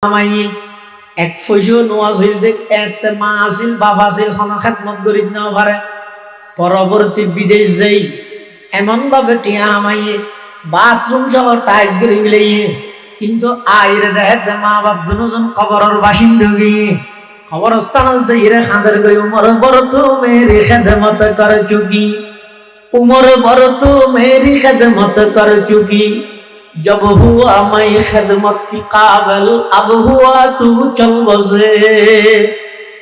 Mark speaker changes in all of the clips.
Speaker 1: আমাই এক পয়সা নোয়াছিল দেখ এত মা আছিল বাবা আছিল কোনো খেদমত গরিব নেওয়া পারে পরবর্তী বিদেশ যাই এমন ভাবে টিয়া আমাই বাথরুম সহ টাইস করে গেলে কিন্তু আইরে দেখে মা বাপ দুজন কবরের বাসিন্দা গিয়ে কবরস্থান যাইরে খাঁদের গই উমর বড় তো মেরি খেদমত কর চুকি उमर भर तो मेरी खिदमत कर चुकी जब हुआ मैं खिदमत की काबिल अब हुआ तू चल बसे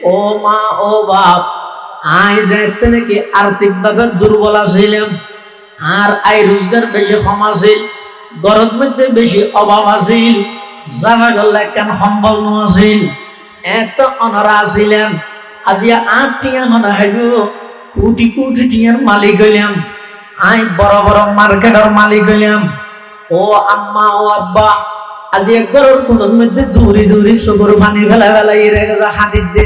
Speaker 1: ओ माँ ओ बाप आय जेतने के आर्थिक भाবে দুর্বল ছিলাম আর আয় রোজগার বেশি কম আছিল গরম মধ্যে বেশি অভাব আছিল জামা গলা কেন সম্বল নছিল এত অনরা ছিলাম আজিয়া 8 টিয়া হনা হাইবো কোটি কোটি টিয়ার মালিক হইলাম আই বড় বড় মার্কেটের মালিক হইলাম ও আম্মা ও আব্বা আজি একবারের কোন মধ্যে দূরে দূরে সবর পানি ফেলা ফেলাই রেখে যা হাতির দে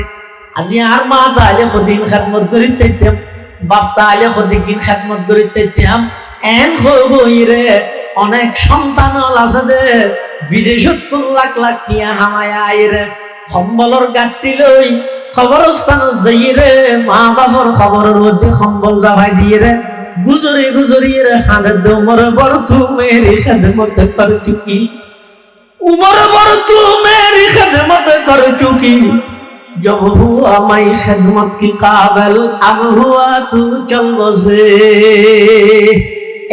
Speaker 1: আজি আর মা তাহলে খদিন খেদমত করিতেম বাপ তাহলে খদিন খেদমত করিতেম এন হই রে অনেক সন্তান আছে দে বিদেশত লাখ লাখ টিয়া হামায় আইরে সম্বলর গাঁটি লই খবরস্থান যাই রে মা বাবার খবরের মধ্যে সম্বল জাভাই দিয়ে রে গুজরে গুজরি রে হাঁদের দে উমর বড় তু মেরি খেদমত কর চুকি উমর বড় তু মেরি খেদমত কর চুকি জব হুয়া মাই খেদমত কি কাবিল আব হুয়া তু চল বসে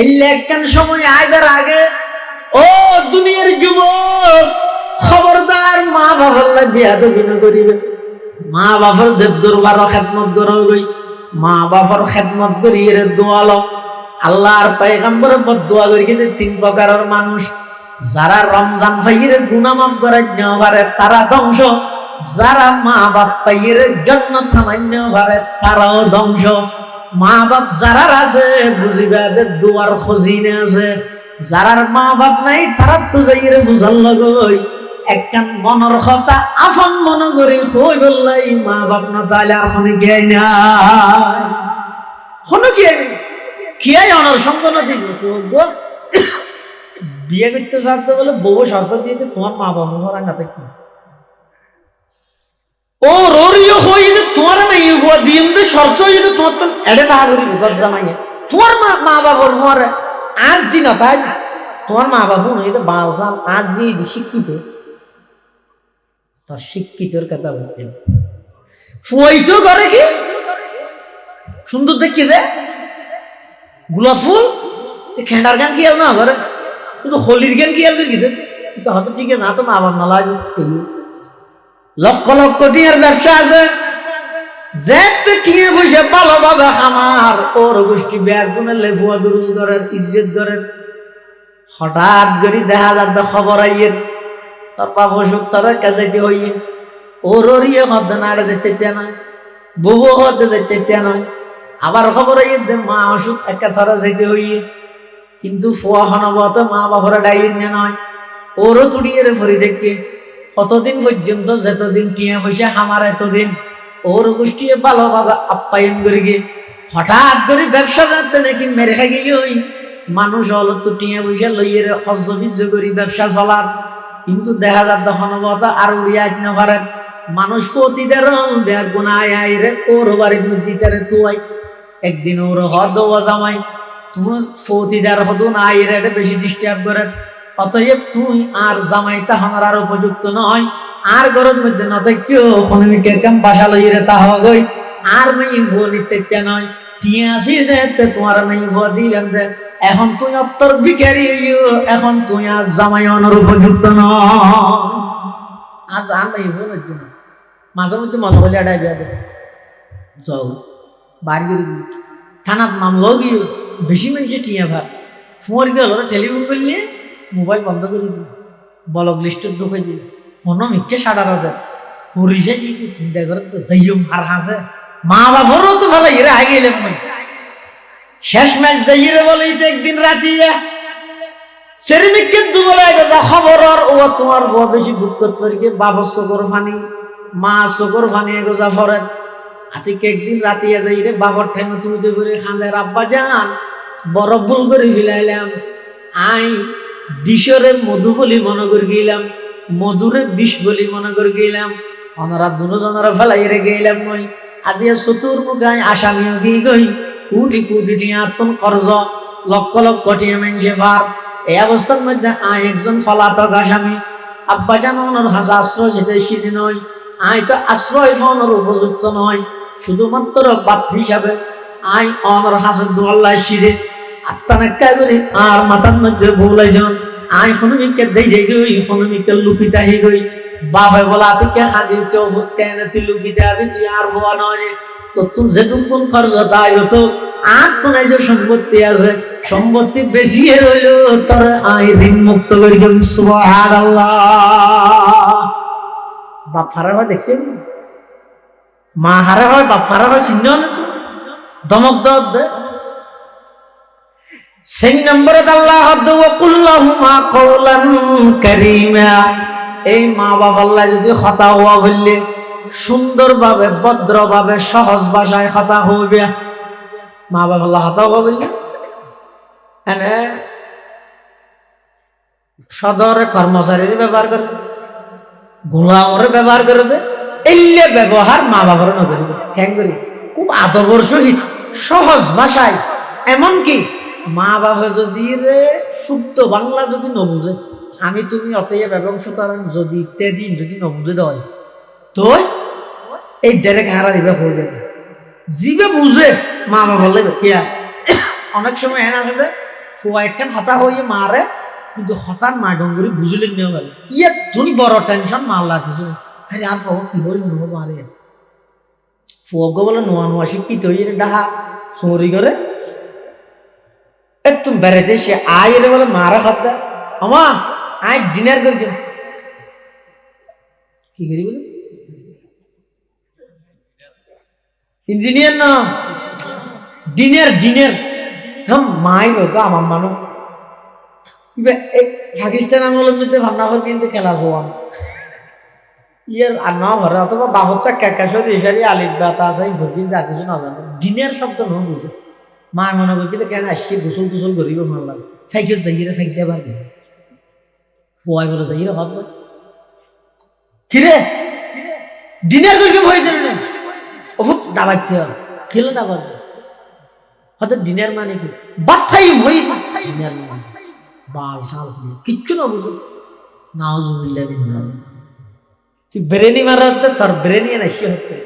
Speaker 1: ইলেকশন সময় আইবার আগে ও দুনিয়ার যুবক খবরদার মা বাবার লাগে বিয়াদবি না করিবে মা বাবার যে দরবার খেদমত করই মা বাবার খেদমত করি এর দোয়ালো আল্লাহর পয়গম্বর বদদুয়া করি কিন্তু তিন প্রকারের মানুষ যারা রমজান পাইরে গুনাহ মাফ করে না পারে তারা ধ্বংস যারা মা বাপ পাইরে জান্নাত থামাইন্য পারে তারাও ধ্বংস মা বাপ যারা আছে বুঝিবা যে দুয়ার খজিনে আছে যারা মা বাপ নাই তারা তো যাইরে বুঝাল লগই একখান মনের কথা আপন মন করি হই বললাই মা বাপ না তাহলে আর কোনো জ্ঞান নাই কোনো জ্ঞান কি অনার সঙ্গ না দিব বিয়ে করতে চাইতে বলে বউ শর্ত দিয়ে তোমার মা বাবা ঘর না থাকি ও রোরিও হই যে তোমার মেয়ে হওয়া দিয়ে শর্ত যদি তোমার তো এড়ে না করি ঘর জামাইয়ে তোমার মা বাবার ঘর আজ জি না তাই তোমার মা বাবু নই তো বাল সাল আজ জি শিক্ষিত তার শিক্ষিতর কথা বলতেন ফুয়াইতো করে কি সুন্দর দেখি দে গোলাপ ফুল খেন্ডার গান খেয়াল না করে কিন্তু হোলির গান খেয়াল করি দে তো হয়তো ঠিক আছে না তো মা বাবা না লাগে লক্ষ লক্ষ টিয়ার ব্যবসা আছে যেতে টিয়ে বসে ভালোভাবে আমার ওর গোষ্ঠী ব্যাগ গুনে লেফুয়া দুরুজ করেন ইজ্জত করেন হঠাৎ করে দেখা যাচ্ছে খবর আইয়ের তার বাপ অসুখ তারা কাছাইতে হইয়ে ওরিয়ে হতে না যেতে নয় বউ হতে যেতে নয় আবার খবর আইয়ে মা অসুখ একা ধরা যেতে হইয়ে কিন্তু ফুয়া হনবত মা বাপরা ডাইয়ের না নয় ওরও তুড়িয়ে ফরি দেখে কতদিন পর্যন্ত যতদিন টিয়া পয়সা আমার এতদিন ওর গোষ্ঠী ভালোভাবে আপ্যায়ন করি গিয়ে হঠাৎ করে ব্যবসা জানতে নাকি মেরে খাই গিয়ে ওই মানুষ হলো তো টিয়া পয়সা লইয়ে হজ্জ করি ব্যবসা চলার কিন্তু দেখা যাচ্ছে হনবতা আর উড়িয়ে আজ না পারেন মানুষ প্রতিদের ব্যাগ গুনায় আইরে ওর বাড়ির মধ্যে তারে তুই একদিন ওর হদ জামাই তোমার প্রতিদার হদ না আইরে এটা বেশি ডিস্টার্ব করেন অতএব তুই আর জামাইতা হনার আর উপযুক্ত নয় আর ঘরের মধ্যে না কেউ কোনকে কেম বাসা লইরে তা হগই আর মেয়ে ভুয়া নিতে নয় টিয়া আসি দে তোমার মেয়ে ভুয়া দিলাম দে এখন তুই অত্তর বিকারি এখন তুই আজ জামাই অনার উপযুক্ত নয় আজ আর মেয়ে ভুয়া না মাঝে মধ্যে মনে হলে এটাই বেয়া দে যাও বাড়ি করে থানাত মামলাও গিয়ে বেশি মানুষে টিয়া ভাত ফোন গেল টেলিফোন করলে মোবাইল বন্ধ করে দিল ব্লক লিস্টের ঢুকে দিল ফোনও মিথ্যে সাড়া রাতে পরিষে চিন্তা করে যাইও আর হাসে মা বাবারও তো ভালো এরা আগে এলাম শেষ ম্যাচ যাইরে বলে একদিন রাতি সেরিমিককে দুবলে যা খবর ও তোমার বউ বেশি বুক করতে পারি বাবার চোখর ফানি মা চোখর ফানি এগোজা ফরে হাতিকে একদিন রাতি যাইরে বাবার ঠেঙ তুলতে করে খাঁদের আব্বা যান বড় ভুল করে ফেলাইলাম আই দিশরের মধু বলি মনে করে গেলাম মধুরে বিষ বলি মনে করে গেলাম, ওনারা দুজনেরা ফেলাই রে গেলাম মই। আজিয়া চতুর্মুখায় আসামিও গিয়ে গই, কোটি কোটি টিয়া তুন কর্জ, লক্ষ লক্ষ টিয়া মেনছে ভার। এই অবস্থার মধ্যে আয় একজন ফলাতক আসামি। আব্বা জান ওনার হাসা আশ্রয় সেটাই সিদ্ধি নয়, আয় তো আশ্রয় পাওয়ার উপযুক্ত নয়, শুধুমাত্র বাপ হিসাবে আয় অনর হাসের দোয়াল্লায় সিঁড়ে আত্মানাক্কা করে আর মাথার মধ্যে বউলাই জন আয় হনুমিকে দেই যাই গই, হনুমিকে লুকিতে আহি গই। বাপে বলা থেকে হাজির তো কেন তুই লুকিতে আবি, তুই আর ভুয়া নয় তো তুমি যে তুমি কোন খরচ তাই হতো। আর তো নাই যে সম্পত্তি আছে, সম্পত্তি বেশি রইল তোর আয় ঋণ মুক্ত করে দিন। সুবহানাল্লাহ। বাপ হারা হয় দেখতে, মা হারা হয়, বাপ হারা হয়, চিহ্ন না দমক দে। সেই নম্বরে আল্লাহ কুল্লাহুমা কওলান কারীমা। এই মা বাবা আল্লাহ যদি কথা হওয়া বললে সুন্দরভাবে ভদ্রভাবে সহজ ভাষায় কথা হবে, মা বাবা আল্লাহ কথা হওয়া বললে এনে সদরে কর্মচারীর ব্যবহার করবে, গোলামরে ব্যবহার করবে, এলে ব্যবহার মা বাবার না করবে। কেন করি? খুব আদবর সহিত সহজ ভাষায়। এমনকি মা বাবা যদি রে শুদ্ধ বাংলা যদি ন বুঝে, আমি তুমি অতএব এবং সুতরাং যদি ইত্যাদি যদি ন বুঝে দেয় তো এই ডাইরেক্ট হারা দিবে করবে। জিবে বুঝে মা বাবা বললে কিয়া অনেক সময় এন আছে যে ফুয়া একখান হতা হয়ে মারে, কিন্তু হতার মা ডঙ্গরি বুঝলেন নিয়ে গেল ইয়ে তুমি বড় টেনশন মারলা কিছু। আরে আর পাবো কি বলি নেবো মারে ফুয়াকে বলে নোয়া নোয়া শিক্ষিত হয়ে ডাহা চুরি করে তুমি বেড়াইতে সে আয় এলে বলে মারা হত্যা আমা আয় ডিনার করি কি করি বলে ইঞ্জিনিয়ার না ডিনার ডিনার হম মাই বাবা আমার মানুষ পাকিস্তান আমলের মধ্যে ভাবনা করে কিন্তু খেলা হওয়া ইয়ার আর না ভরে অথবা বাহরটা ক্যাকাশরি এসারি আলিফ বাতা আছে ভর্তি যা কিছু না জানো ডিনার শব্দ ন বুঝে মা মনে করি কিন্তু কেন আসছি গোসল টোসল করিব মারলাম ফাইকের যাইয়ে ফাইকতে পারবে ফুয়াই বলে যাইয়ে হত কিরে ডিনার করকে ভয় দিল না বহুত ডাবাইতে খেলে ডাবাই হয়তো ডিনার মানে কি বাচ্চাই ভয় ডিনার মানে বা বিশাল কিচ্ছু না বুঝো নাউজুবিল্লাহ বিন তুই ব্রেনি মারাতে তোর ব্রেনি নাশি হতে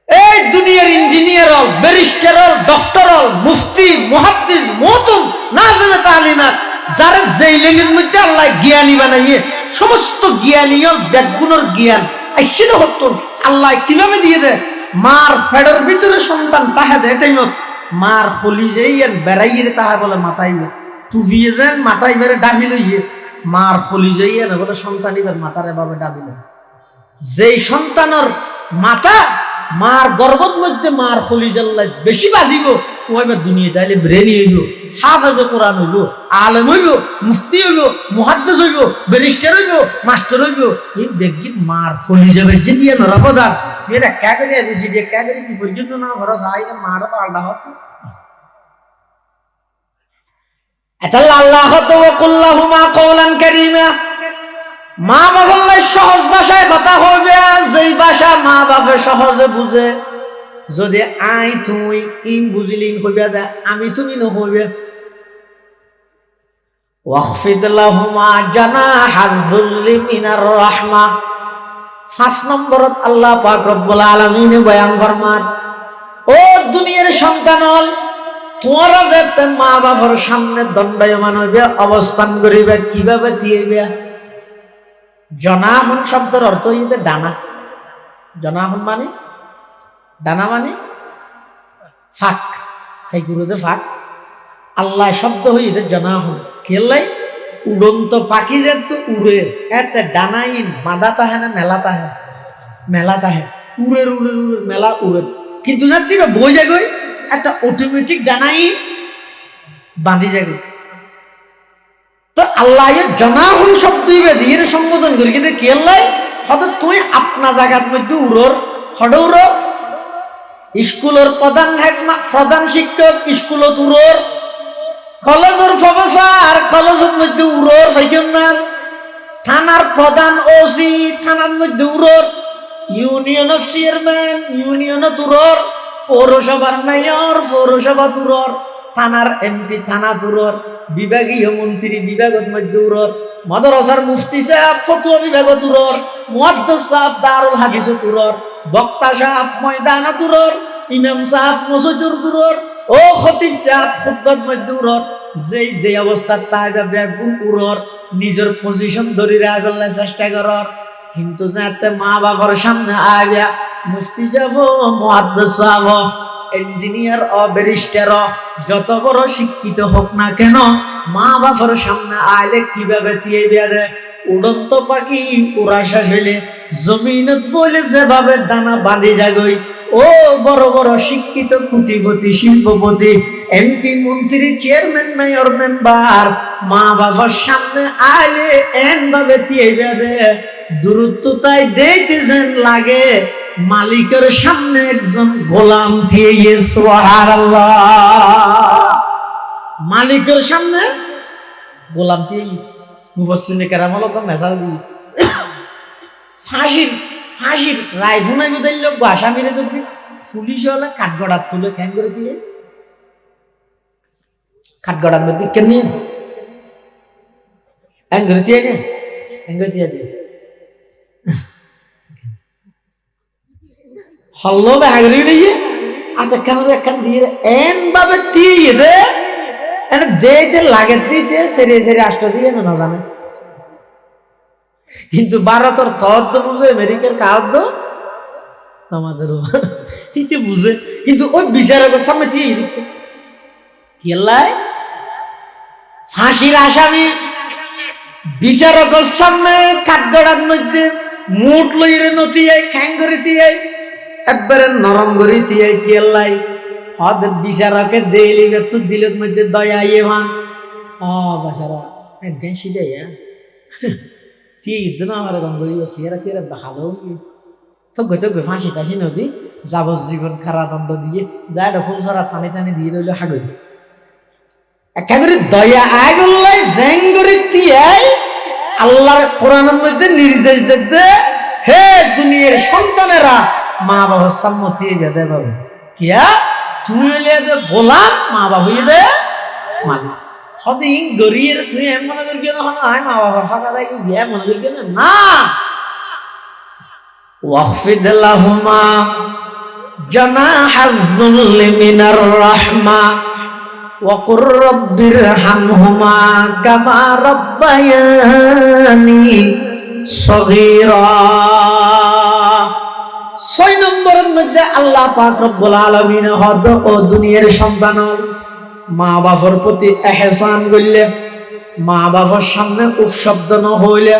Speaker 1: এই দুনিয়ার ইঞ্জিনিয়ার হল ব্যারিস্টার হল ডক্টর হল মুফতি মুহাদ্দিস মুহতাম নাজিমে তালিমাত যারা যেই লেঙ্গের মধ্যে আল্লাহ জ্ঞানী বানাইয়ে সমস্ত জ্ঞানী হল ব্যাকগুণের জ্ঞান আইসিদ হতো আল্লাহ কিভাবে দিয়ে দেয় মার ফেডের ভিতরে সন্তান তাহা দেয় এটাই মত মার খলি যেই বেড়াইয়ে তাহা বলে মাথায় টুভিয়ে যেন মাথায় বেড়ে ডাবি লইয়ে মার খলি যাই না বলে সন্তান এবার মাথার এভাবে ডাবি লই যেই সন্তানের মাথা মার গর্ভের মধ্যে মার খলি জাল্লাই বেশি বাজিব সবাইবার দুনিয়া তাইলে ব্রেনি হইব হাফেজে কোরআন হইব আলেম হইব মুফতি হইব মুহাদ্দিস হইব ব্যারিস্টার হইব মাস্টার হইব এই ব্যক্তি মার খলি যাবে যে দিয়ে নরবদার তুই এটা কে করে দিছি যে কে করে কি পর্যন্ত না ভরসা আই মার পাল্টা হত আল্লাহ তো কুল্লাহুমা কওলান কারীমা মা বাবার সহজ ভাষায় কথা হবে যেই ভাষা মা বাবা সহজে বুঝে যদি আই তুই ইন বুঝিলিন হইবে দা আমি তুমি ন হইবে ওয়াখফিদ লাহুমা জানাহাল যুল্লি মিনার রাহমা 5 নম্বরত আল্লাহ পাক রব্বুল আলামিন বয়ান ফরমান ও দুনিয়ার সন্তান হল তোমরা যেতে মা বাবার সামনে দণ্ডায়মান হইবে অবস্থান করিবে কিভাবে দিয়েবে জনাহন শব্দের অর্থ হইতে ডানা জনাহন মানে ডানা মানে ফাঁক সেই গুরুতে ফাঁক আল্লাহ শব্দ হইতে জনাহন কেলাই উড়ন্ত পাখি যেহেতু উড়ে এতে ডানাইন বাঁধা তাহে না মেলা তাহে উড়ের উড়ের উড়ের মেলা উড়ে কিন্তু যাত্রী বই যাগই একটা অটোমেটিক ডানাই বাঁধি যাবে তো আল্লাহ জনাহন শব্দ দিয়ে সম্বোধন করি কিন্তু কেলাই হয়তো তুই আপনা জায়গার মধ্যে উড়োর হডৌর স্কুলের প্রধান শিক্ষক স্কুলত উড়োর কলেজের প্রফেসর কলেজের মধ্যে উড়োর ফাইকেন না থানার প্রধান ওসি থানার মধ্যে উড়র, ইউনিয়নের চেয়ারম্যান ইউনিয়নে তুরর, পৌরসভার মেয়র পৌরসভা তুরর, থানার এমপি থানা তুরর, বিভাগীয় মন্ত্রী বিভাগের মধ্যে উড়র, মাদ্রাসার মুফতি সাহেব ফতোয়া বিভাগ তুরর, মুহাদ্দিস সাহেব দারুল হাদিস তুরর, বক্তা সাহেব ময়দান তুরর, ইমাম সাহেব মসজিদ তুরর, ও খতিব সাহেব খুতবার মধ্যে উড়র। যেই যে অবস্থা তাই ব্যাগুন উড়র, নিজের পজিশন ধরে রাখলে চেষ্টা করর। কিন্তু যাতে মা বাবার সামনে আয়া মুফতি যাব মুহাদ্দিস সাহেব ইঞ্জিনিয়ার ও ব্যারিস্টার যত বড় শিক্ষিত হোক না কেন, মা বাবার সামনে আইলে কিভাবে দিয়ে বেড়ে উড়ন্ত পাখি উড়া শেষ হইলে জমিনত বলে যেভাবে ডানা বাঁধি যাগই, ও বড় বড় শিক্ষিত কোটিপতি শিল্পপতি এমপি মন্ত্রী চেয়ারম্যান মেয়র মেম্বার মা বাবার সামনে আইলে এন ভাবে দিয়ে বেড়ে দূরত্বতায় দেখতেছেন লাগে মালিকের সামনে একজন গোলাম দিয়ে। সুবহানাল্লাহ, মালিকের সামনে গোলাম দিয়ে মুফাসসিরিনে কেরাম লোক মেসাল দি ফাঁসির ফাঁসির রাইফুনাই বদল আসামিরে যদি পুলিশ হলে কাঠগড়ার তুলে ক্যাং করে দিয়ে কাঠগড়ার মধ্যে কেন ক্যাং করে দিয়ে ক্যাং করে দিয়ে দিয়ে হল্লো ব্যাগরি নিয়ে আচ্ছা কেন একখান দিয়ে এন ভাবে দিয়ে দে এনে দেইতে লাগে দিতে সেরে সেরে আষ্ট দিয়ে না জানে। কিন্তু ভারতের তর তো বুঝে আমেরিকার কার তো আমাদেরও ঠিক বুঝে, কিন্তু ওই বিচারকের সামনে দিয়ে দিচ্ছে কেল্লায় ফাঁসির আসামি বিচারকের সামনে কাঠগড়ার মধ্যে মুঠ লইরে নথিয়ে খ্যাং করে দিয়ে একবারে নরম করে দিয়ে কেল্লাই হদ বিচারকে দেইলি তো দিলের মধ্যে দয়া ইয়ে মান বাসারা একদিন সিটাই ঠিক না আমার গন্ধ সিয়ারা তীরা ভালো তো গত ফাঁসি টাসি নদী যাবজ্জীবন কারাদণ্ড দিয়ে যা এটা ফুল সারা পানি টানি দিয়ে রইল হাগই একেবারে দয়া আয় বললে জ্যাং করে তিয়াই আল্লাহর কোরআনের মধ্যে নির্দেশ দেখতে হে দুনিয়ার সন্তানেরা মা বাবার সম্মতি দে বাবু কিয়া তুই হইলে গোলাম মা বাবু দে মালিক হদিন গরিয়ের তুই এম মনে করবি না হয় মা বাবার ফাঁকা দেয় বিয়ে মনে করবি না ওয়াখফিদ লাহুমা জানাহায-যুল্লি মিনার রাহমা ওয়া কুর রাব্বিরহামহুমা কামা রাব্বায়ানি সগীরা। 6 নম্বরের মধ্যে আল্লাহ পাক রব্বুল আলামিন হদ ও দুনিয়ার সন্তান মা বাবার প্রতি এহসান করলে, মা বাবার সামনে উপশব্দ ন হইলে,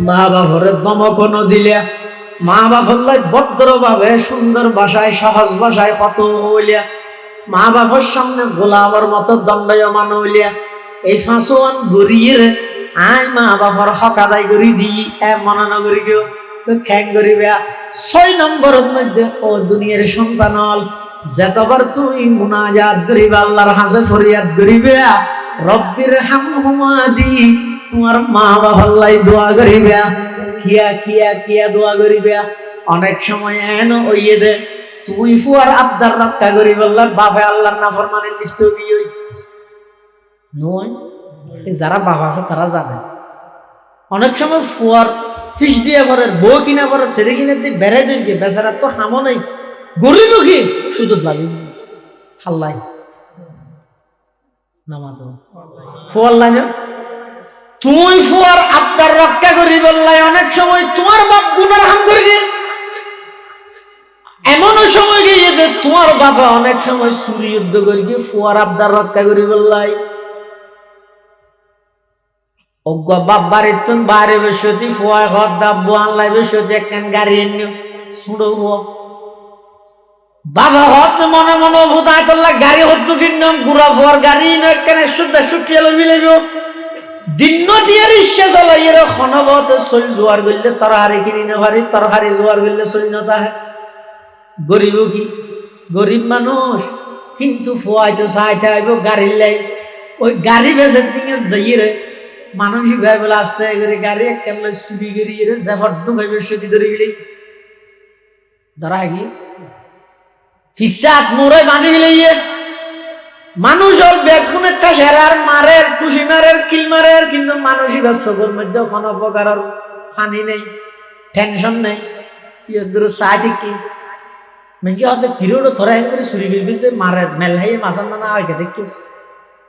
Speaker 1: মা বাবার দমক ন দিলে, মা বাবার ভদ্রভাবে সুন্দর ভাষায় সহজ ভাষায় কত হইলে, মা বাবার সামনে গোলামের মতো দণ্ডায়মান হইলে, এই ফাঁসোয়ান গরিয়ের আয় মা বাবার হক আদায় করি দিই মনে নগরী কেউ তো খ্যাং করিবে। 6 নম্বরের মধ্যে ও দুনিয়ার সন্তান যেতবার তুই মুনাজাত করিবে আল্লাহর হাসে ফরিয়াদ করিবে রব্বির হামহুমা দি তোমার মা বাবার লাই দোয়া করিবে। কিয়া কিয়া কিয়া দোয়া করিবে অনেক সময় এন ওইয়ে দে তুই ফুয়ার আবদার রক্ষা করি বললার বাপে আল্লাহর নাফরমানি লিপ্ত হই নয়। যারা বাবা আছে তারা জানে অনেক সময় ফুয়ার ফিস দিয়ে পরে বউ কিনা পরে ছেড়ে কিনে দিয়ে বেড়াই দিয়ে বেচারা তো হামো নাই গরিব কি শুধু বাজি হাল্লাই নামাজ ফুয়ার লাইন তুই ফুয়ার আবদার রক্ষা করি বললাই অনেক সময় তোমার বাপ গুনার হাম করি এমনও সময় গিয়ে যে তোমার বাবা অনেক সময় চুরি যুদ্ধ করি ফুয়ার আবদার রক্ষা করি বললাই অজ্ঞ বাপ বাড়ির তুন বাইরে বসতি ফুয়া ঘর দাব্বু আনলাই বসতি একখান গাড়ি এনে শুনব বাবা হত মনে মনে ভূতায় তোল্লা গাড়ি হতো কিনলাম গুড়া ফুয়ার গাড়ি একখানে শুদ্ধ শুটিয়ে মিলাইব দিন টিয়ার ইচ্ছা চলাই এর খনবত চল জোয়ার করলে তরহারি কিনি না পারি তরহারি জোয়ার করলে চল না তাহে গরিব কি গরিব মানুষ কিন্তু ফুয়াই তো চাইতে আইব গাড়ির লাই ওই গাড়ি বেচের দিকে যাইয়ে মানুষই ভাই বলে আস্তে করে গাড়ি একটা চুরি করি এর জাফর ঢুকাইবে সত্যি ধরে গেলে ধরা কি ফিসাত মোড়ে বাঁধি গেলে মানুষ ওর বেগুন একটা সেরার মারের টুসি মারের কিল মারের কিন্তু মানুষই বা চোখের মধ্যে কোনো প্রকার ফানি নেই টেনশন নেই চাই কি মেয়ে হতে ফিরেও ধরা করে চুরি করে যে মারের মেল হাইয়ে মাছার না হয় দেখি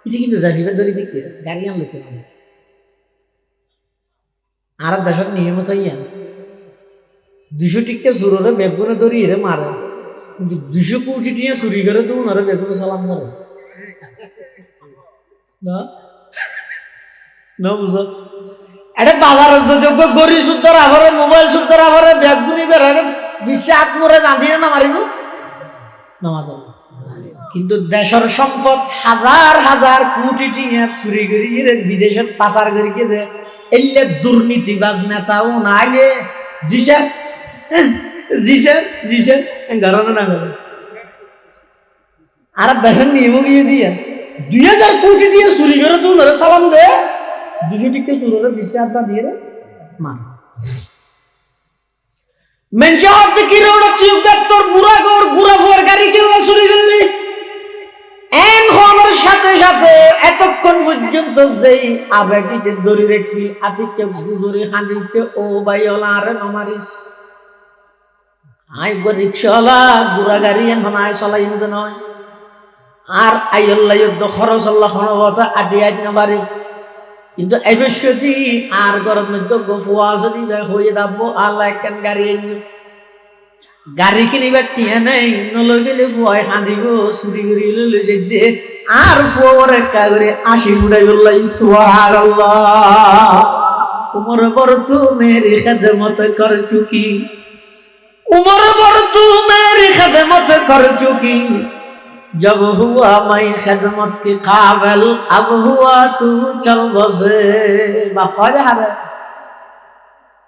Speaker 1: এটি কিন্তু জানিবে ধরে দেখি গাড়ি আনলোকে আর দেশের নিয়মত ইয়া 200 টিকা চুরোরে বেগুনে ধরি এরে মারে কিন্তু 200 কোটি টিয়া চুরি করে তো ওনারা বেগুনে সালাম করে না না বুঝো এটা বাজারের যদি গড়ি সুদ্ধরা ঘরে মোবাইল সুদ্ধরা ঘরে বেগুনি বেড়ারে বিশ্বে আত্মরে রাঁধিয়ে না মারিব নামাজ কিন্তু দেশের সম্পদ হাজার হাজার কোটি টিয়া চুরি করি বিদেশে পাচার করি কে দে এলে দুর্নীতিবাজ নেতাও নাইলে জি স্যার ঘরানো না করে আর দেশের নিয়ম গিয়ে দিয়ে 2000 কোটি দিয়ে চুরি করে তুই ধরে সালাম দে 200 টিকে চুরি বিশ্বে আড্ডা দিয়ে রে মার মেনশা হতে কি রোড তুই তোর বুড়া ঘর গুড়া ফুয়ার গাড়ি কেউ চুরি করলি এর সাথে সাথে এতক্ষণ পর্যন্ত যেই আবেগীতে দড়ি রেখবি আতিকে গুজরি হাঁদিতে ও বাইওলা আরে নমারিস আই রিক্সাওয়ালা গুড়া গাড়ি এখন আয় চলাই নিতে নয় আর আইল্লা যুদ্ধ খরচ আল্লাহ খনবতা আটি আজ না বাড়ি কিন্তু এবশ্যতি আর গরম মধ্যে গফুয়া যদি হয়ে যাবো আল্লাহ একখান গাড়ি এনে গাড়ি কিনিবার টিয়া নেই নলে গেলে ফুয়াই হাঁদিব চুরি করি লই যেতে আর ফুয়ার একটা করে 80 ফুটাই বললাই সুবহানাল্লাহ উমর বড় তু মেরি খেদমত কর চুকি उमर पर तू मेरी खिदमत कर चुकी जब हुआ मैं खिदमत के काबिल अब हुआ तू चल बसे बापा যাবে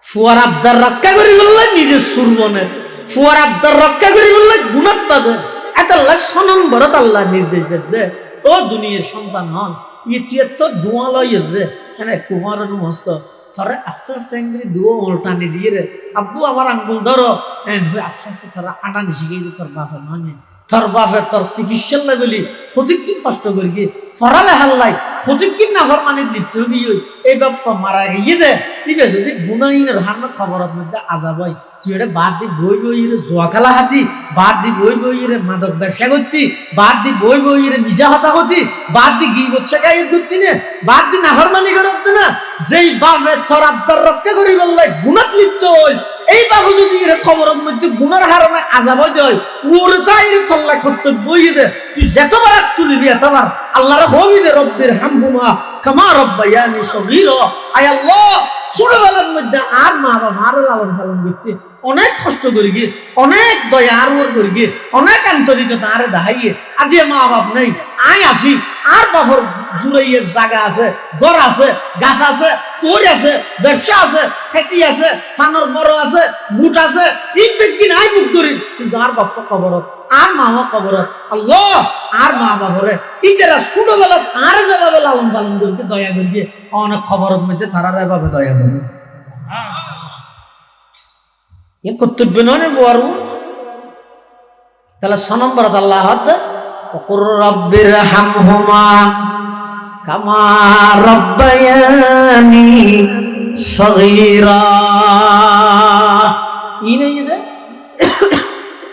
Speaker 1: ফুয়ার আবদার রক্ষা করি বললে নিজে সুরবনে ফুয়ার আবদার রক্ষা করি বললে গুনাত বাজে এত আল্লাহ সনম বড় আল্লাহ নির্দেশ দে ও দুনিয়ার সন্তান হন তুই তো ধোঁয়া লইস যে এনে কুমার মস্ত থরে আস্তে আস্তে এঙ্গি দুও উল্টানি দিয়ে রে আব্বু আমার আঙ্গুল ধরো আস্তে আস্তে তারা আটানি শিখিয়ে দিই তোর বাপের মানে তোর বাপের তোর চিকিৎসার লাগলি প্রতিদিন কষ্ট করি গিয়ে ফরালে হাল্লাই প্রতিদিন নাফর মানে লিপ্ত গিয়ে এই বাপ্পা মারা গিয়ে দে ঠিক আছে যদি গুণাহীনের হার খবরের মধ্যে আজাব হয় তুই এটা বাদ দি বই বই রে জোয়া খেলা হাতি বাদ দি বই বই রে মাদক ব্যবসা করতি বাদ দি বই বই রে মিশা হতা করতি বাদ দি গি বচ্চা গায়ে করতি না বাদ দি নাফরমানি করতে না যেই বাপে তোর আবদার রক্ষা করি বললে গুণাত লিপ্ত হই এই বাবু যদি এর খবরের মধ্যে গুনার হারণে আজাব হয় ওরে তাই তল্লা করতে বই দে তুই যতবার তুলিবি এতবার আল্লাহর হবি দে রব্বির হামহুমা কামা রব্বায়ানি সগীরা আয় আল্লাহ ছোটবেলার মধ্যে আর মা বাবা আর লালন পালন করতে অনেক কষ্ট করি গিয়ে অনেক দয়া আর ওর করি গিয়ে অনেক আন্তরিকতা আরে দেখাইয়ে আজি মা বাপ নেই আই আসি আর বাপর জুড়াইয়ের জায়গা আছে ঘর আছে গাছ আছে চোর আছে ব্যবসা আছে খেতি আছে ফানোর বড় আছে বুট আছে এই ব্যক্তি নাই বুক করি কিন্তু আর বাপ কবরত আর মা বাবা কবরত আল্লাহ আর মা বাবরে ইতারা ছোটবেলা আর যেভাবে লালন পালন করবে দয়া করবে অনেক খবরের মধ্যে তারা এভাবে দয়া করবে এ কর্তব্য নয় বুয়ারু তাহলে 6 নম্বর আল্লাহ হাত ওকুর রব্বির হামহুমা কামা রব্বায়ানি সগীরা ইনে যে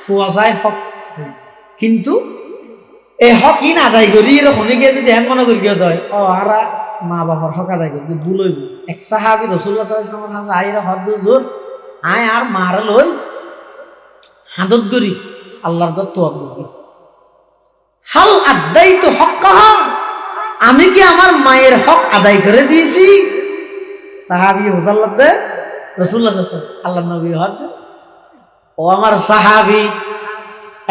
Speaker 1: ফুয়াসায় হক কিন্তু এই হক ইন আদায় করি এরকম গিয়ে যদি এমন মনে করি কেউ দেয় ও আরা মা বাবার হক আদায় করি ভুলইব এক সাহাবী রাসূলুল্লাহ সাল্লাল্লাহু আলাইহি ওয়াসাল্লাম আইরা হদ জোর আয় আর মার লই হাদত করি আল্লাহর দত্ত করি হাল আদাইতু হক্কাহা আমি কি আমার মায়ের হক আদায় করে দিয়েছি সাহাবী হুজাল্লাহ দে রাসূলুল্লাহ সাল্লাল্লাহু আলাইহি ওয়াসাল্লাম আল্লাহর নবী হদ ও আমার সাহাবী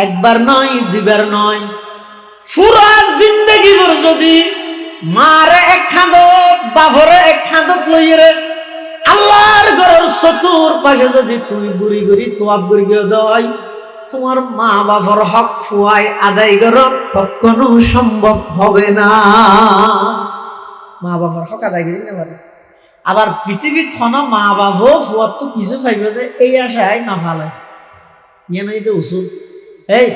Speaker 1: একবার নয় দুইবার নয় পুরা জিন্দেগি ভর যদি মারে এক খান্দত বাপরে এক খান্দত লইরে আল্লাহর ঘরের চতুর পাশে যদি তুই গুড়ি গুড়ি তোয়াব গুড়ি গিয়ে দেয় তোমার মা বাবার হক ফুয়াই আদায় কর কখনো সম্ভব হবে না মা বাবার হক আদায় করি না পারে। আবার পৃথিবীর ক্ষণ মা বাবাও ফুয়ার তো কিছু পাইবে যে এই আশায় না ভালো ইয়ে নাই তো উসুল। এই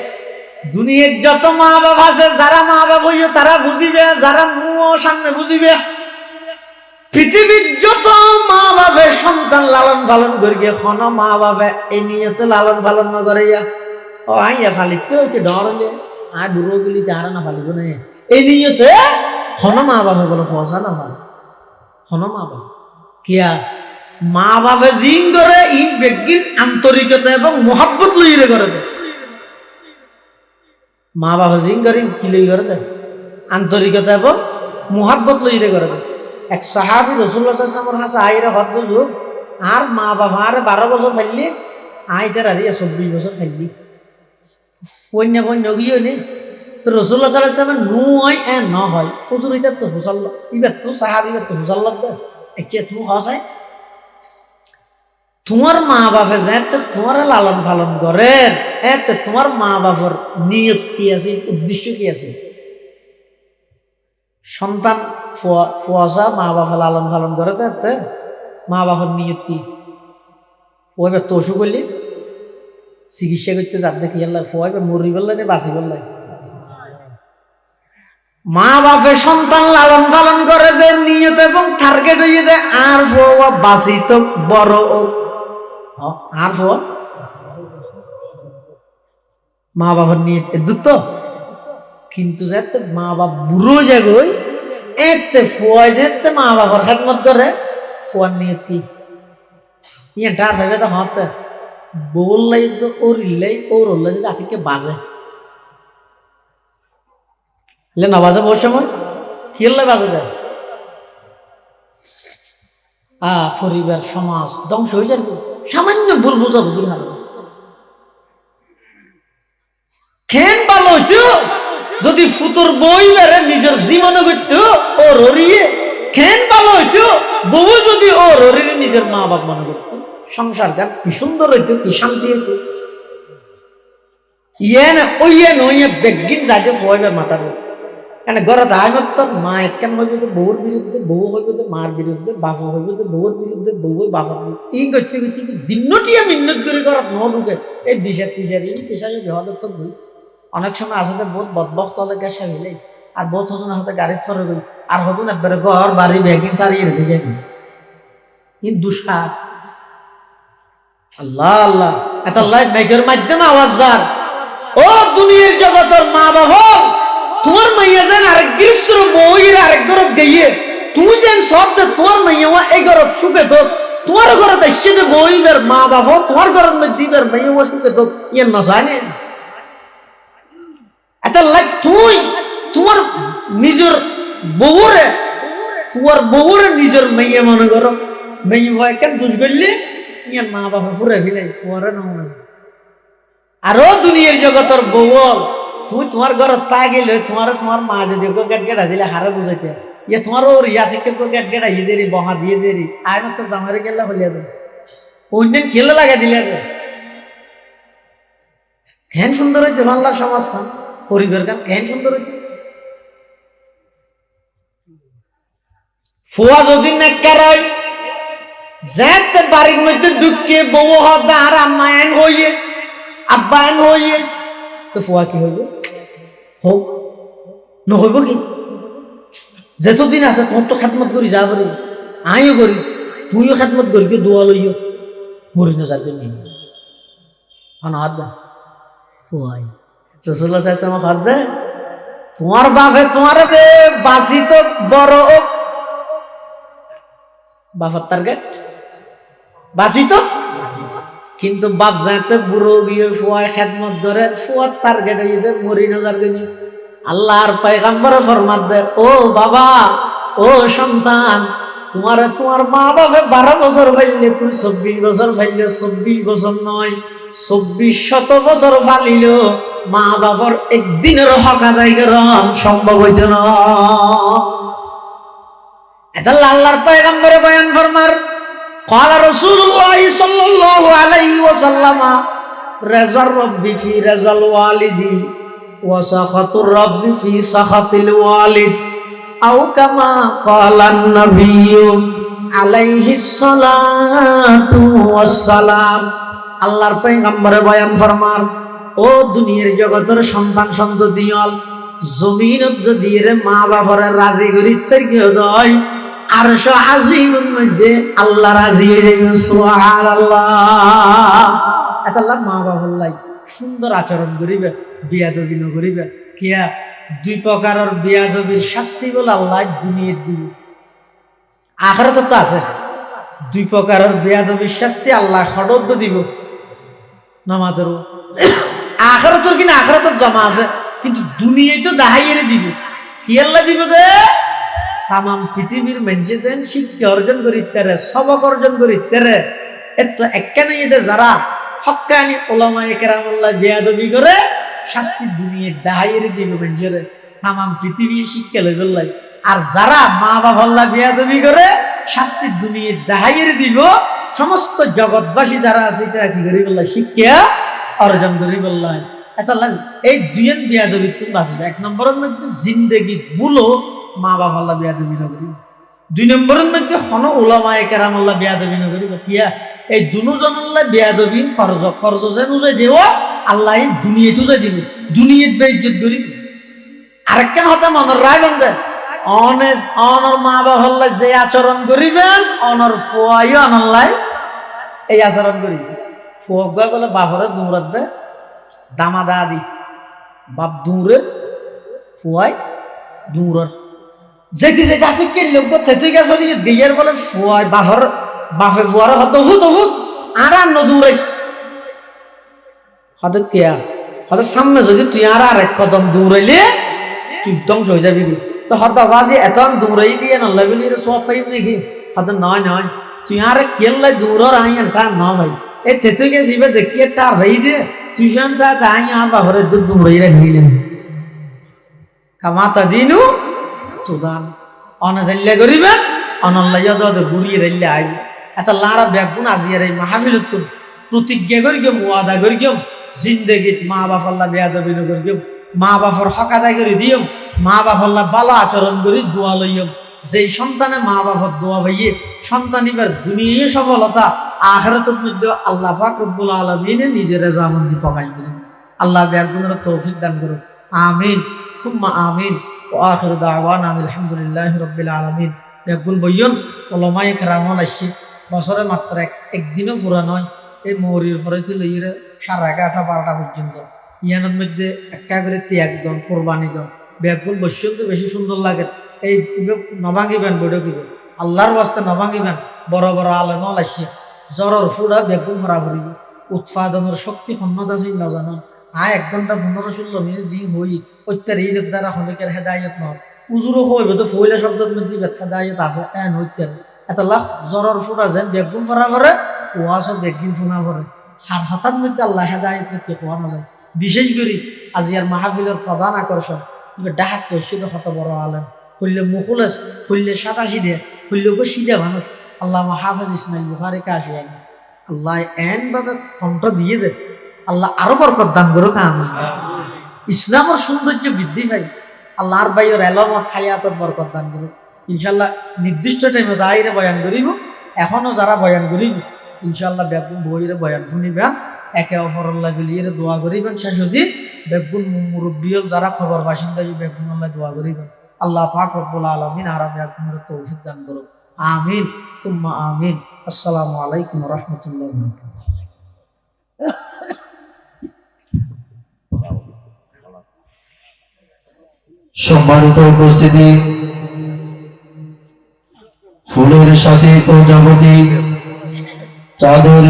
Speaker 1: দুনিয়ার যত মা বাবা আছে যারা মা বাবা হইবে তারা বুঝিবে, যারা নুও সামনে বুঝিবে। পৃথিবীর যত মা বাবা সন্তান লালন পালন করিয়ে ক্ষণ মা বাবা এই নিয়তে লালন পালন না করিয়া ও আইয়া ফালিতে হইতে ডর হইলে আয় বুড়ো গুলি তারা না ফালিব না এই নিয়তে ক্ষণ মা বাবা বলে ফসা না ভালো ক্ষণ মা বাবা কিয়া মা বাবা জিন করে ই ব্যক্তির আন্তরিকতা এবং মোহাব্বত লইরে করে দেয়। মা বাবা জিন করে কি লই করে দেয়? আন্তরিকতা এবং মোহাব্বত লইরে করে দেয়। এক সাহাবী রাসূলুল্লাহ সাল্লাল্লাহু আলাইহি ওয়াসাল্লামের কাছে আইরা হদ যুগ আর মা বাবা আর 12 বছর ফেললি আইতে আর 24 বছর ফেললি কন্যা কন্যা গিয়ে নে তো রাসূলুল্লাহ সাল্লাল্লাহু আলাইহি ওয়াসাল্লাম নু হয় এ ন হয় হুজুর এটা তো হুসাল্লাহ ইবা তো সাহাবীরা তো হুসাল্লাহ দে আচ্ছা তুমি হসাই তোমার মা বাবা যাতে তোমার লালন পালন করেন এতে তোমার মা বাবার নিয়ত কি আছে, উদ্দেশ্য কি আছে? সন্তান ফুয়াশা মা বাবা লালন পালন করে তাতে মা বাবার নিয়ত কি? ওইবার তোষু করলি চিকিৎসা করতে যাতে কি আল্লাহ ফুয়াইবে মরি বললে না বাঁচি বললে মা বাপে সন্তান লালন পালন করে দেয় নিয়ত এবং টার্গেট হয়ে দেয় আর ফুয়া বাঁচি তো বড় আর ফুয়া মা বাবার নিয়ত দুটো কিন্তু যাতে মা বাপ বুড়ো জাগই এতে ফুয়াই যেতে মা বাবার খেদমত করে ফুয়ার নিয়ত কি ইয়ে ডার ভাবে তো হতে বললাই তো ওরিল্লাই ওরল্লাই যদি আতিকে বাজে না বাজে বহু সময় খেললে বাজে দেয় পরিবার সমাজ ধ্বংস হয়ে যাবে সামান্য ভুল বোঝা বুঝুন না খেন ভালো হইতো যদি ফুতুর বই বেড়ে নিজের জীবনে করত ও ররিয়ে খেন ভালো হইতো বহু যদি ও ররিয়ে নিজের মা বাপ মনে করতো সংসার গান কি সুন্দর হইতো কি শান্তি হইতো ইয়ে না ওই নইয়ে বেগিন যাইতে ফয়বে মাথার এনে ঘরে আইমত তো মা একখান হইবে তো বউর বিরুদ্ধে বউ হইবে তো মার বিরুদ্ধে বাপ হইবে তো বউর বিরুদ্ধে বউ বাবার বিরুদ্ধে এই করতে করতে কি দিনটিয়া মিন্নত করে করাত ন ঢুকে এই বিষের তিসার এই পেশাকে বেহাদের তো বই অনেক সময় আসলে বহুত বদবক তলে গেছে হইলে আর বহুত হতুন হাতে গাড়ি ফরে গই আর হতুন একবারে ঘর বাড়ি ব্যাগিং সারিয়ে রেখে যায় কিন্তু দুঃসা আল্লাহ আল্লাহ এত লাইট মেঘের মাধ্যমে আওয়াজ যার ও দুনিয়ার জগতের মা বাবা তোমার মাইয়া যেন আরেক গ্রীষ্ম বইয়ের আরেক ঘরত গিয়ে তুই যেন সব দে তোমার মাইয়া এই ঘরত সুখে তো তোমার ঘরত এসছে যে বইবের মা বাবা তোমার ঘরত দিবের মাইয়া সুখে তো ইয়ে না জানে এটা লাইক তুই তোমার নিজের বহুরে তোমার বহুরে নিজের মাইয়া মনে করো মাইয়া ভয় কেন দুষ করলে ইয়ে মা বাবা পুরে ফিলাই পুয়ারে নয় আরো দুনিয়ার জগতের বউল তুমি তোমার ঘর তা গেলে তোমার মা যদি গেট গেটা দিলে হারে বুঝাইতে ইয়ে তোমার ওর ইয়া থেকে গেট গেটা ইয়ে দেরি বহা দিয়ে দেরি আর তো জামারে গেলে হলিয়া দেয় অন্যদিন খেলে লাগাই দিলে কেন সুন্দর হইতে বাংলার সমাজ পরিবার গান কেন সুন্দর হইতে ফুয়া যদি নেককার হয় যেতে বাড়ির মধ্যে ঢুকিয়ে বউ হবে আর আম্মায়ন হইয়ে আব্বায়ন হইয়ে তো ফুয়া কি হইব হোক নহইব কি যেতদিন আছে তোর তো খেদমত করি যা করি আইও করি তুইও খেদমত করি কেউ দোয়া লইও মরি না যাবে নি হাত দে ফুয়াই রাসূলুল্লাহ সাল্লাল্লাহু আলাইহি ওয়াসাল্লাম হাত দে তোমার বাপে তোমার দে বাসি তো বড় বাবার টার্গেট বাসি তো কিন্তু বাপ যাতে বুড়ো গিয়ে ফুয়ায় খেদমত করে ফুয়ার টার্গেট হইতে মরি নজর গনি আল্লাহর পয়গম্বরে ফরমান দে ও বাবা ও সন্তান তোমার মা বাপে 12 বছর ফাইলে তুই 24 বছর ফাইলে 24 বছর নয় 2400 বছর ফালিল মা বাবার একদিনের হক আদায় করা সম্ভব হইত না এটা আল্লাহর পয়গম্বরে বয়ান ফরমার قال رسول الله صلى الله عليه وسلم رضا الرب في رضا الوالد وسخط الرب في سخط الوالد আও কামা ক্বালান নবিয়্যু আলাইহিস সালাতু ওয়াস সালাম। আল্লাহর পয়গম্বরে বয়ান ফরমান, ও দুনিয়ার জগতের সন্তান সন্ততিয়ল, জমিনত যদি এর মা বাবারে রাজি করিতে গিয়ে দয়, আরশ আজিমের মধ্যে আল্লাহ রাজি হয়ে যাবে। সুবহানাল্লাহ। এটা আল্লাহ মা বাবার লাই সুন্দর আচরণ করিবে, বিয়াদবি ন করিবে। কিয়া দুই প্রকারের বিয়াদবির শাস্তি বলে আল্লাহ দুনিয়ার দিবে, আখিরাতে তো আছে। দুই প্রকারের বিয়াদবির শাস্তি আল্লাহ খড়দ দিব নামাজের, আখিরাতের কিনা আখিরাতের জমা আছে, কিন্তু দুনিয়ায় তো দাহাইয়ের দিব। কি আল্লাহ দিব দে? তামাম পৃথিবীর মানুষে যেন শিক্ষা অর্জন করিতে রে, সবক অর্জন করিতে রে, এত একখানে যারা হক্কানি ওলামায়ে কেরামুল্লাহ বিয়াদবি করে শাস্তি দুনিয়ায় দাহাইয়ের দিব মানুষের, তামাম পৃথিবী শিক্ষা লই বললাই। আর যারা মা বাবা বিয়াদবি করে শাস্তি দুনিয়ায় দাহাইয়ের দিব, সমস্ত জগৎবাসী যারা আছে তারা কি করি বললাই? শিক্ষা অর্জন করি বললাই। এটা এই দুইয়ের বিয়াদবি তুমি বাঁচবে। এক নম্বরের মধ্যে জিন্দেগি বুলো মা বাবা বিয়াদবি না করি, দুই নম্বরের মধ্যে হন ওলামায়ে কেরামুল্লাহ বিয়াদবি না করি। কিয়া এই দুজনল্লাহ বিয়াদবি ফরজ ফরজ যে নুজে দেব আল্লাহ দুনিয়ায় তুজে দিব, দুনিয়াত বেইজ্জত করি। আরেকখান হতে মনের রায় বন্ধে অনর মা বাবা যে আচরণ করিবেন, অনর ফুয়াই অনল্লাই এই আচরণ করিবে। ফুয়া বলে বাপরে দৌড়াবে দামা দাদি, বাপ দৌড়ে ফুয়াই দৌড়র যেতে যেতে হাতে কে লোক তেতুই গেছে বিয়ের বলে ফুয়াই বাপর বাপে ফুয়ার হতো হুত হুত আর দৌড়াইস হতে কেয়া হতে সামনে যদি তুই আর এক কদম দৌড়াইলে তুই ধ্বংস হয়ে যাবি। তো হয়তো বাজি এত দৌড়াই দিয়ে নল্লাই বলি সব পাইব নাকি? হয়তো নয় নয়, তুই আর কেল্লাই দৌড়র আই তার ন ভাই এই তেতুই গেছি দেখি তার ভাই দে তুই শান তা আই আর বাপরে দৌড়াই রাখিলেন কামাতা দিনু সুদান অনাজাল্লা করিবেন অনল্লাইয়া দে ঘুরিয়ে রাইলে আইব। এত লারা ব্যাগুন আজিয়ার এই মাহফিলত প্রতিজ্ঞা করি গেম, ওয়াদা করি গেম, জিন্দেগিত মা বাপাল্লা বেয়াদবি ন করি গেম, মা বাপর হক আদায় করে দিয়ম, মা বাপাল্লা বালা আচরণ করি দোয়া লইয়ম। যেই সন্তানে মা বাবার দোয়া ভাইয়ে সন্তান এবার দুনিয়ায় সফলতা, আখিরাতের মধ্যে আল্লাহ পাক রব্বুল আলামিন নিজের রেজামন্দি পকাই দিলেন। আল্লাহ ব্যাগুনের তৌফিক দান করুন, আমিন সুম্মা আমিন। ওয়া আখিরু দাওয়ানা আলহামদুলিল্লাহি রাব্বিল আলামিন। ব্যাগুল বইয়ন ওলামায়ে কেরামল আসছে বছরে মাত্র একদিনও পুরা নয়, এই মৌরির পরে ছিল ইয়ে 11:30 12টা পর্যন্ত। ইয়ানের মধ্যে একা করে একদম কোরবানি জন ব্যাগুল বৈশ্য বেশি সুন্দর লাগে। এই নভাঙ্গিবেন বইটা কিবে আল্লাহর বাস্তে নভাঙ্গিবেন। বড় বড় আলেমল আসছে জ্বরের ফুড়া ব্যাগুল ভরা ভরিব, উৎপাদনের শক্তি ক্ষমতা ছিল না জানান। 1 ঘন্টা 15-16 মিনিট যি হই প্রত্যেক ঈদের দ্বারা অনেকের হেদায়ত নয় উজুরও হইব তো ফইলা শব্দের মধ্যে হেদায়ত আছে এন হইতে এত লাখ জ্বরের ফুড়া যেন বেগুন ভরা ভরে ওয়াশও বেগুন ফোনা ভরে। আর হঠাৎ মধ্যে আল্লাহ হেদায়ত কে কোয়া না যায়। বিশেষ করে আজিয়ার মাহফিলের প্রধান আকর্ষণ ডাহাক ছিল কত বড় আলেম, খুললে মুখলেস, খুললে সাদা সিধে, খুললে সিধে মানুষ। আল্লাহ হাফেজ ইসমাইল বুখারী কাশি আল্লাহ এন ভাবে কণ্ঠ দিয়ে দে, আল্লাহ আরো বরকত দান করুক আমিন। ইসলামের সৌন্দর্য বৃদ্ধি পাই, আল্লাহর বাইয়ের এলমত হায়াতের বরকত দান করুক ইনশাল্লাহ। নির্দিষ্ট টাইমে রাইরে বয়ান করিব, এখনো যারা বয়ান করিব ইনশাল্লাহ বেগুন বইরে বয়ান শুনিবেন, একে অপরল্লাহ গলিয়ে দোয়া করিবেন। শেষ অবধি বেগুন মুরব্বিয়ল যারা খবর বাসিন্দা বেগুন আল্লাহ দোয়া করিবেন। আল্লাহ পাক রব্বুল আলামিন আর বেগুনের তৌফিক দান করুক আমিন সুম্মা আমিন। আসসালামু আলাইকুম ওয়া রাহমাতুল্লাহি ওয়া বারাকাতুহু।
Speaker 2: সম্মানিত উপস্থিতি, ফুলের সাথে প্রজাপতি চাঁদের